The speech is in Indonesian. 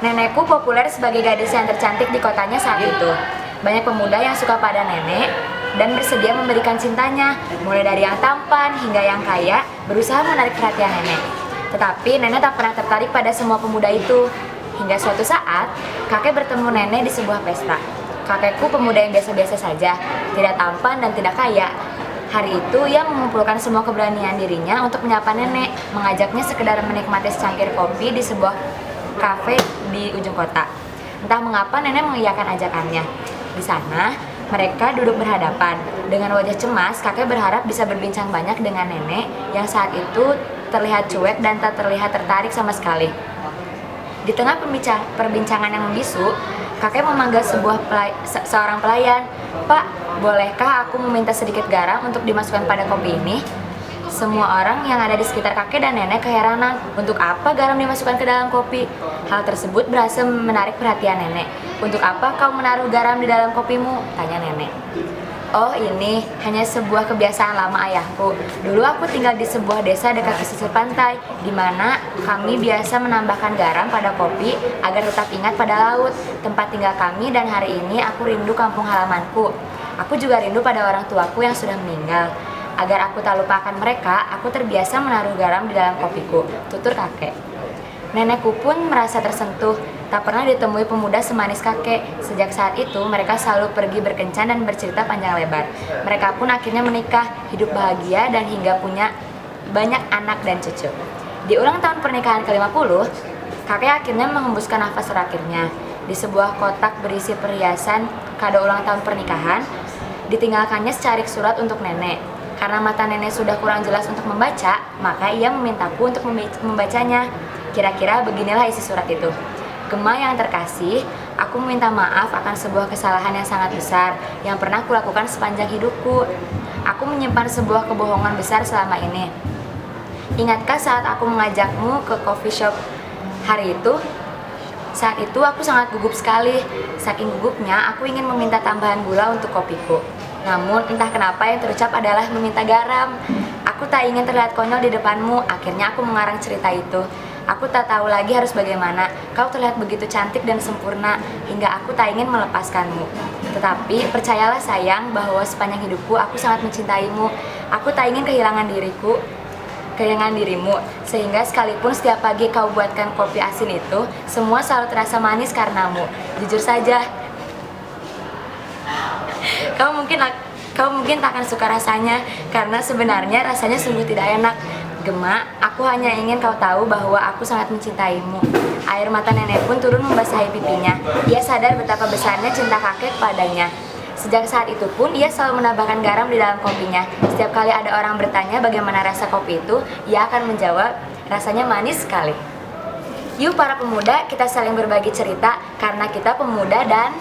Nenekku populer sebagai gadis yang tercantik di kotanya saat itu. Banyak pemuda yang suka pada nenek dan bersedia memberikan cintanya, mulai dari yang tampan hingga yang kaya, berusaha menarik perhatian nenek. Tetapi nenek tak pernah tertarik pada semua pemuda itu. Hingga suatu saat, kakek bertemu nenek di sebuah pesta. Kakekku pemuda yang biasa-biasa saja, tidak tampan dan tidak kaya. Hari itu ia mengumpulkan semua keberanian dirinya untuk menyapa nenek, mengajaknya sekedar menikmati secangkir kopi di sebuah kafe di ujung kota. Entah mengapa nenek mengiyakan ajakannya. Di sana, mereka duduk berhadapan. Dengan wajah cemas, kakek berharap bisa berbincang banyak dengan nenek yang saat itu terlihat cuek dan tak terlihat tertarik sama sekali. Di tengah perbincangan yang membisu, kakek memanggil seorang pelayan. "Pak, bolehkah aku meminta sedikit garam untuk dimasukkan pada kopi ini?" Semua orang yang ada di sekitar kakek dan nenek keheranan, untuk apa garam dimasukkan ke dalam kopi? Hal tersebut berhasil menarik perhatian nenek. "Untuk apa kau menaruh garam di dalam kopimu?" tanya nenek. "Oh, ini hanya sebuah kebiasaan lama ayahku. Dulu aku tinggal di sebuah desa dekat pesisir pantai, di mana kami biasa menambahkan garam pada kopi agar tetap ingat pada laut, tempat tinggal kami, dan hari ini aku rindu kampung halamanku. Aku juga rindu pada orang tuaku yang sudah meninggal. Agar aku tak lupakan mereka, aku terbiasa menaruh garam di dalam kopiku," tutur kakek. Nenekku pun merasa tersentuh. Tak pernah ditemui pemuda semanis kakek. Sejak saat itu, mereka selalu pergi berkencan dan bercerita panjang lebar. Mereka pun akhirnya menikah, hidup bahagia, dan hingga punya banyak anak dan cucu. Di ulang tahun pernikahan ke-50, kakek akhirnya menghembuskan nafas terakhirnya. Di sebuah kotak berisi perhiasan kado ulang tahun pernikahan, ditinggalkannya secarik surat untuk nenek. Karena mata nenek sudah kurang jelas untuk membaca, maka ia memintaku untuk membacanya. Kira-kira beginilah isi surat itu. "Gema yang terkasih, aku meminta maaf akan sebuah kesalahan yang sangat besar yang pernah kulakukan sepanjang hidupku. Aku menyimpan sebuah kebohongan besar selama ini. Ingatkah saat aku mengajakmu ke coffee shop hari itu? Saat itu aku sangat gugup sekali. Saking gugupnya, aku ingin meminta tambahan gula untuk kopiku. Namun entah kenapa yang terucap adalah meminta garam. Aku tak ingin terlihat konyol di depanmu. Akhirnya aku mengarang cerita itu. Aku tak tahu lagi harus bagaimana. Kau terlihat begitu cantik dan sempurna hingga aku tak ingin melepaskanmu. Tetapi percayalah sayang bahwa sepanjang hidupku aku sangat mencintaimu. Aku tak ingin kehilangan dirimu, sehingga sekalipun setiap pagi kau buatkan kopi asin itu, semua selalu terasa manis karenamu. Jujur saja, kau mungkin tak akan suka rasanya, karena sebenarnya rasanya sungguh tidak enak. Gema, aku hanya ingin kau tahu bahwa aku sangat mencintaimu." Air mata nenek pun turun membasahi pipinya. Ia sadar betapa besarnya cinta kakek kepadanya. Sejak saat itu pun ia selalu menambahkan garam di dalam kopinya. Setiap kali ada orang bertanya bagaimana rasa kopi itu, ia akan menjawab, "Rasanya manis sekali." Yuk para pemuda, kita saling berbagi cerita karena kita pemuda dan